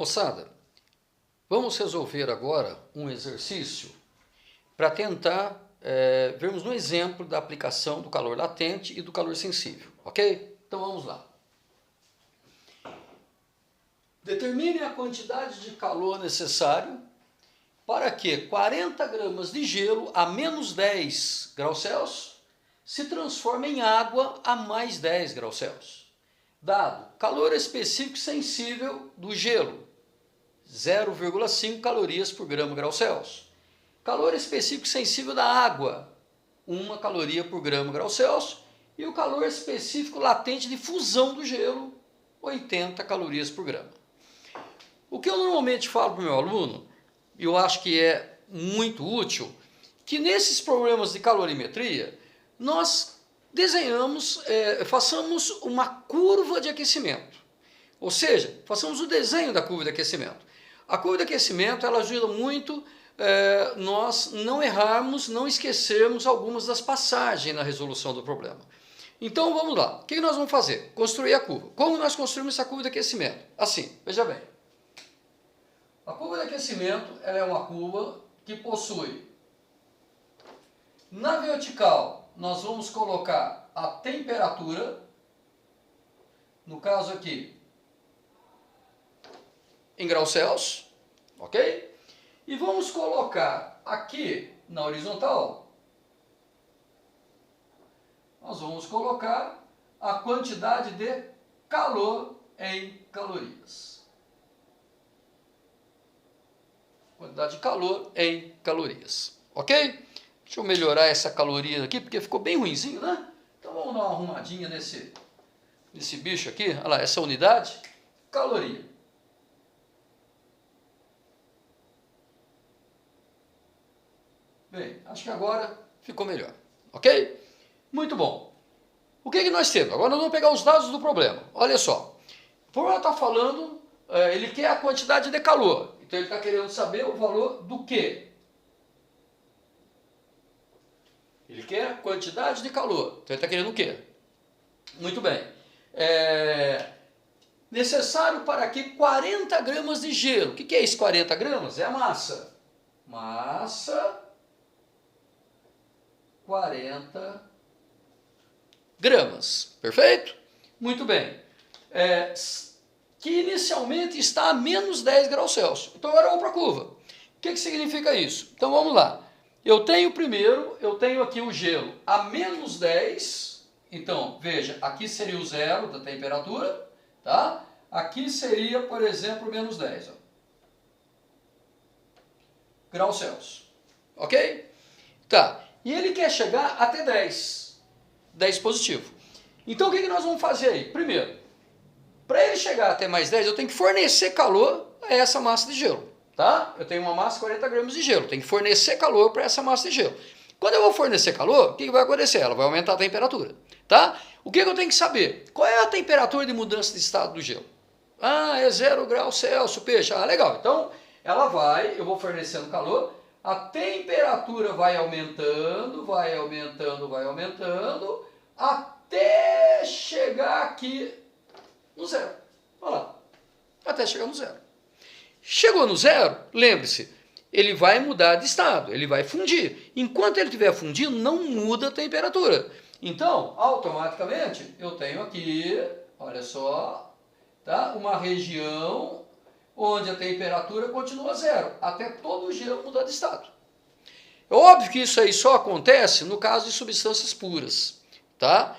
Moçada, vamos resolver agora um exercício para tentar vermos um exemplo da aplicação do calor latente e do calor sensível, ok? Então vamos lá. Determine a quantidade de calor necessário para que 40 gramas de gelo a menos 10 graus Celsius se transforme em água a mais 10 graus Celsius. Dado calor específico sensível do gelo, 0,5 calorias por grama grau Celsius. Calor específico sensível da água, 1 caloria por grama grau Celsius. E o calor específico latente de fusão do gelo, 80 calorias por grama. O que eu normalmente falo para o meu aluno, e eu acho que é muito útil, que nesses problemas de calorimetria, nós façamos uma curva de aquecimento. Ou seja, façamos o desenho da curva de aquecimento. A curva de aquecimento ela ajuda muito nós não errarmos, não esquecermos algumas das passagens na resolução do problema. Então vamos lá. O que nós vamos fazer? Construir a curva. Como nós construímos essa curva de aquecimento? Assim, veja bem. A curva de aquecimento ela é uma curva que possui, na vertical, nós vamos colocar a temperatura, no caso aqui, em graus Celsius, ok? E vamos colocar aqui na horizontal, nós vamos colocar a quantidade de calor em calorias. Quantidade de calor em calorias, ok? Deixa eu melhorar essa caloria aqui, porque ficou bem ruinzinho, né? Então vamos dar uma arrumadinha nesse bicho aqui, olha lá, essa unidade, caloria. Bem, acho que agora ficou melhor, ok? Muito bom. O que nós temos? Agora nós vamos pegar os dados do problema. Olha só, o problema está falando, ele quer a quantidade de calor. Então ele está querendo saber o valor do quê? Ele quer a quantidade de calor. Então ele está querendo o quê? Muito bem. Necessário para que 40 gramas de gelo. O que é isso 40 gramas? É a massa. Massa 40 gramas. Perfeito? Muito bem. Que inicialmente está a menos 10 graus Celsius. Então agora vamos para a curva. O que significa isso? Então vamos lá. Eu tenho aqui o gelo a menos 10. Então, veja, aqui seria o zero da temperatura, tá? Aqui seria, por exemplo, menos 10. Ó. Graus Celsius. Ok? Tá. E ele quer chegar até 10. 10 positivo. Então o que nós vamos fazer aí? Primeiro, para ele chegar até mais 10, eu tenho que fornecer calor a essa massa de gelo. Tá? Eu tenho uma massa de 40 gramas de gelo. Tenho que fornecer calor para essa massa de gelo. Quando eu vou fornecer calor, o que vai acontecer? Ela vai aumentar a temperatura. Tá? O que eu tenho que saber? Qual é a temperatura de mudança de estado do gelo? Ah, é 0 graus Celsius, peixe. Ah, legal. Então, eu vou fornecendo calor, a temperatura vai aumentando, até chegar aqui no zero. Olha lá. Até chegar no zero. Chegou no zero, lembre-se, ele vai mudar de estado, ele vai fundir. Enquanto ele estiver fundindo, não muda a temperatura. Então, automaticamente, eu tenho aqui, olha só, tá? Uma região onde a temperatura continua zero, até todo o gelo mudar de estado. É óbvio que isso aí só acontece no caso de substâncias puras, tá?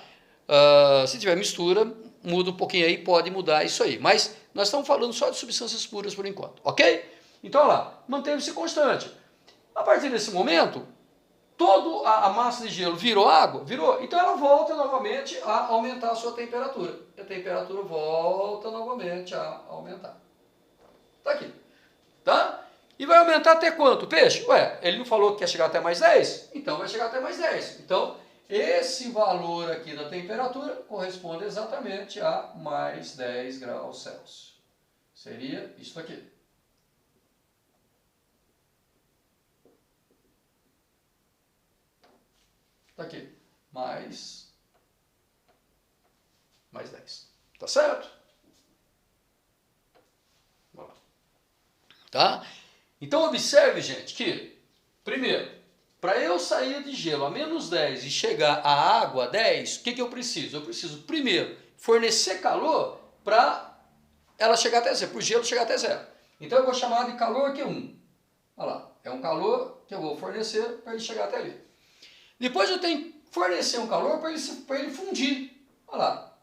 Se tiver mistura, muda um pouquinho aí, pode mudar isso aí. Mas nós estamos falando só de substâncias puras por enquanto, ok? Então, olha lá, manteve-se constante. A partir desse momento, toda a massa de gelo virou água? Virou. Então ela volta novamente a aumentar a sua temperatura. E a temperatura volta novamente a aumentar. Está aqui. Tá? E vai aumentar até quanto, peixe? Ué, ele não falou que quer chegar até mais 10? Então vai chegar até mais 10. Então, esse valor aqui da temperatura corresponde exatamente a mais 10 graus Celsius. Seria isso aqui. Está aqui. Mais 10. Tá certo? Vamos lá. Tá? Então observe, gente, que, primeiro, para eu sair de gelo a menos 10 e chegar a água a 10, o que eu preciso? Eu preciso, primeiro, fornecer calor para ela chegar até zero, para o gelo chegar até zero. Então eu vou chamar de calor Q1. Olha lá, é um calor que eu vou fornecer para ele chegar até ali. Depois eu tenho que fornecer um calor para ele fundir. Olha lá,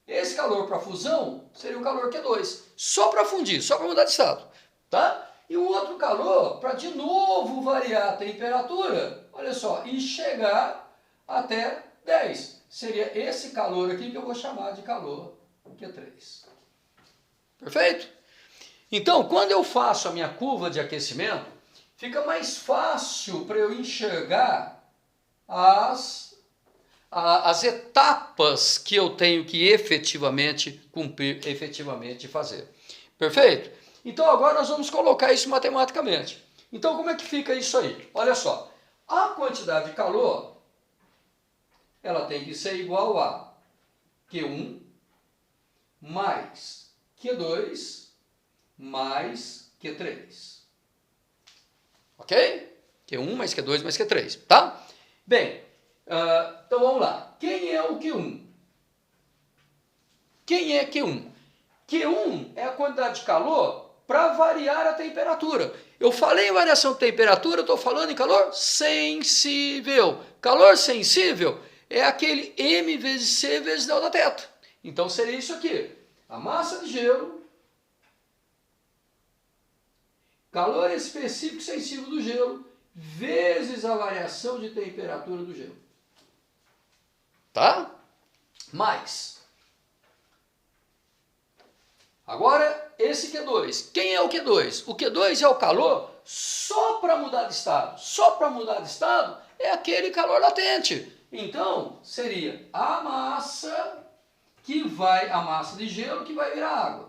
esse calor para fusão seria o calor Q2, só para fundir, só para mudar de estado. Tá? E um outro calor para de novo variar a temperatura, olha só, e chegar até 10. Seria esse calor aqui que eu vou chamar de calor Q3. Perfeito? Então, quando eu faço a minha curva de aquecimento, fica mais fácil para eu enxergar as etapas que eu tenho que efetivamente cumprir, efetivamente fazer. Perfeito? Então agora nós vamos colocar isso matematicamente. Então como é que fica isso aí? Olha só, a quantidade de calor, ela tem que ser igual a Q1 mais Q2 mais Q3. Ok? Q1 mais Q2 mais Q3, tá? Bem, então vamos lá. Quem é o Q1? Quem é Q1? Q1 é a quantidade de calor para variar a temperatura. Eu falei em variação de temperatura, estou falando em calor sensível. Calor sensível é aquele M vezes C vezes Δθ. Então seria isso aqui. A massa de gelo, calor específico sensível do gelo, vezes a variação de temperatura do gelo. Tá? Mais. Agora, esse Q2. Quem é o Q2? O Q2 é o calor só para mudar de estado. Só para mudar de estado é aquele calor latente. Então, seria a massa de gelo que vai virar água.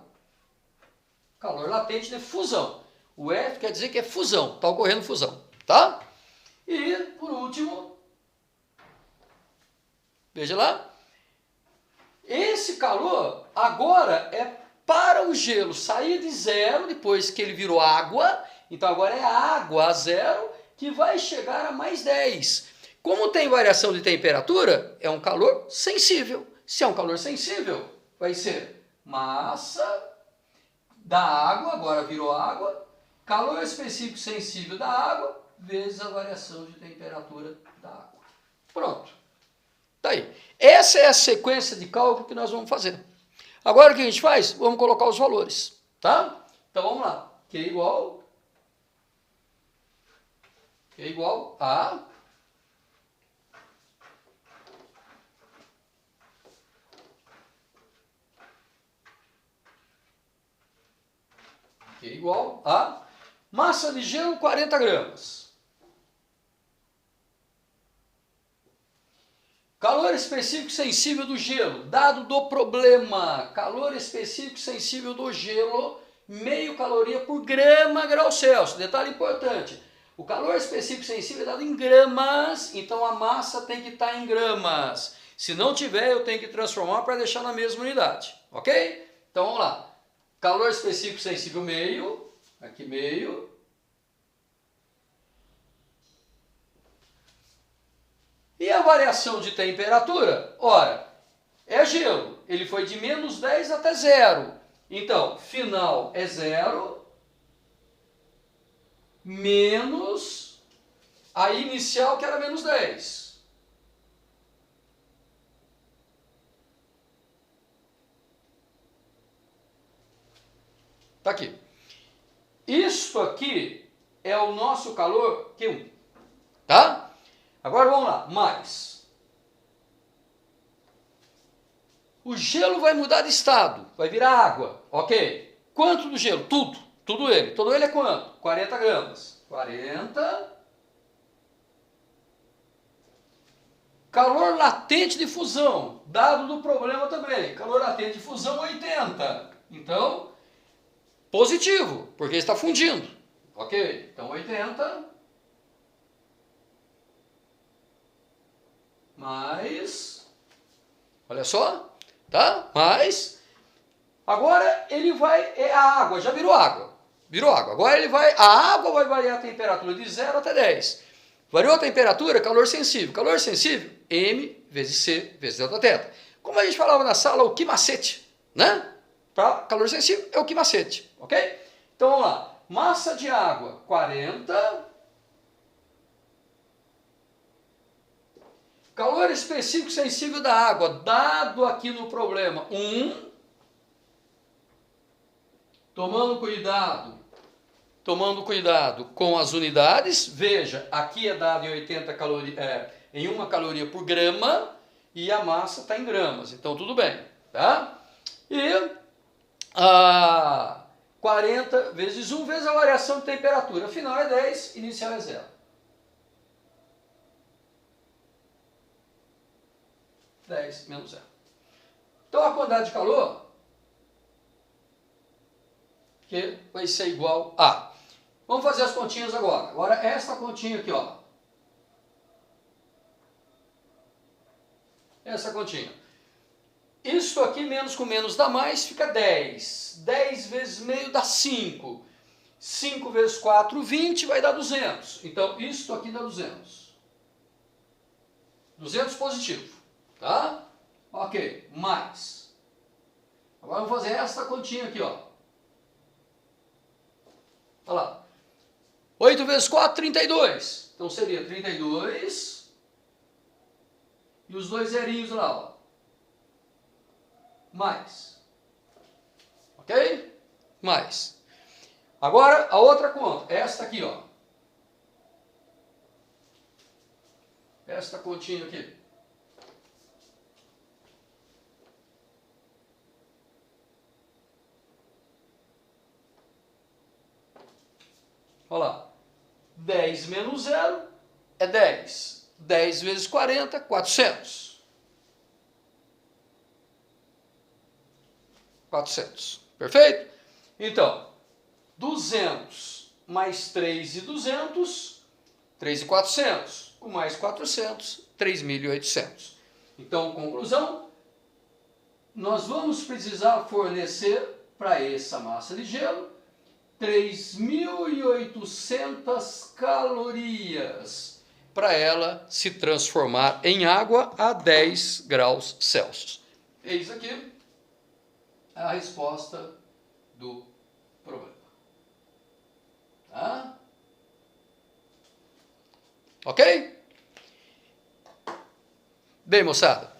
Calor latente de fusão. O F quer dizer que é fusão, está ocorrendo fusão, tá? E, por último, veja lá, esse calor agora é para o gelo sair de zero, depois que ele virou água, então agora é água a zero, que vai chegar a mais 10. Como tem variação de temperatura, é um calor sensível. Se é um calor sensível, vai ser massa da água, agora virou água, calor específico sensível da água, vezes a variação de temperatura da água. Pronto. Tá aí. Essa é a sequência de cálculo que nós vamos fazer. Agora o que a gente faz? Vamos colocar os valores, tá? Então vamos lá. Q igual a massa de gelo 40 gramas. Calor específico sensível do gelo, dado do problema. Calor específico sensível do gelo, meio caloria por grama grau Celsius. Detalhe importante, o calor específico sensível é dado em gramas, então a massa tem que estar em gramas. Se não tiver, eu tenho que transformar para deixar na mesma unidade, ok? Então vamos lá. Calor específico sensível meio, aqui meio. E a variação de temperatura? Ora, é gelo. Ele foi de menos 10 até zero. Então, final é zero, menos a inicial que era menos 10. Tá aqui. Isto aqui é o nosso calor Q1. Tá? Agora vamos lá, mais. O gelo vai mudar de estado, vai virar água, ok? Quanto do gelo? Tudo, todo ele é quanto? 40 gramas. 40. Calor latente de fusão, dado do problema também. Calor latente de fusão 80. Então, positivo, porque está fundindo, ok? Então 80. Mais, olha só, tá? Mais, agora ele vai, é a água, já virou água. virou água. Agora a água vai variar a temperatura de 0 até 10. Variou a temperatura, calor sensível. Calor sensível, M vezes C vezes Δθ. Como a gente falava na sala, o que macete, né? Para calor sensível é o que macete, ok? Então vamos lá. Massa de água, 40. Calor específico sensível da água, dado aqui no problema, 1. Tomando cuidado com as unidades. Veja, aqui é dado em 80 em 1 caloria por grama e a massa está em gramas. Então tudo bem, tá? E 40 vezes 1 vezes a variação de temperatura. Final é 10, inicial é 0. 10 menos 0. Então a quantidade de calor que vai ser igual a... Vamos fazer as continhas agora. Agora essa continha aqui, ó. Essa continha. Isso aqui menos com menos dá mais, fica 10. 10 vezes meio dá 5. 5 vezes 4, 20, vai dar 200. Então isso aqui dá 200. 200 positivo. Tá? Ok. Mais. Agora vamos fazer essa continha aqui, ó. Olha lá. 8 vezes 4, 32. Então seria 32. E os dois zerinhos lá, ó. Mais. Ok? Mais. Agora a outra conta. Esta aqui, ó. Esta continha aqui. Olha lá. 10 menos 0 é 10. 10 vezes 40, 400. 400. Perfeito? Então, 200 mais 3 e 200, 3 e 400. Com mais 400, 3.800. Então, conclusão, nós vamos precisar fornecer para essa massa de gelo 3.800 calorias para ela se transformar em água a 10 graus Celsius. Eis aqui a resposta do problema. Tá? Ok? Bem, moçada,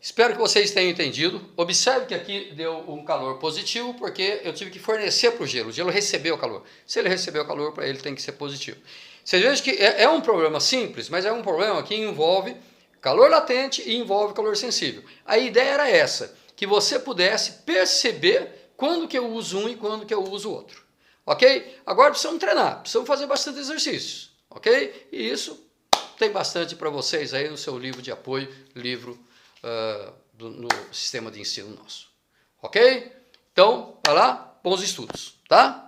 espero que vocês tenham entendido. Observe que aqui deu um calor positivo, porque eu tive que fornecer para o gelo. O gelo recebeu o calor. Se ele recebeu o calor, para ele tem que ser positivo. Vocês vejam que é um problema simples, mas é um problema que envolve calor latente e envolve calor sensível. A ideia era essa, que você pudesse perceber quando que eu uso um e quando que eu uso o outro. Ok? Agora precisamos treinar, precisamos fazer bastante exercícios. Ok? E isso tem bastante para vocês aí no seu livro de apoio, no sistema de ensino nosso. Ok? Então, vai lá, bons estudos, tá?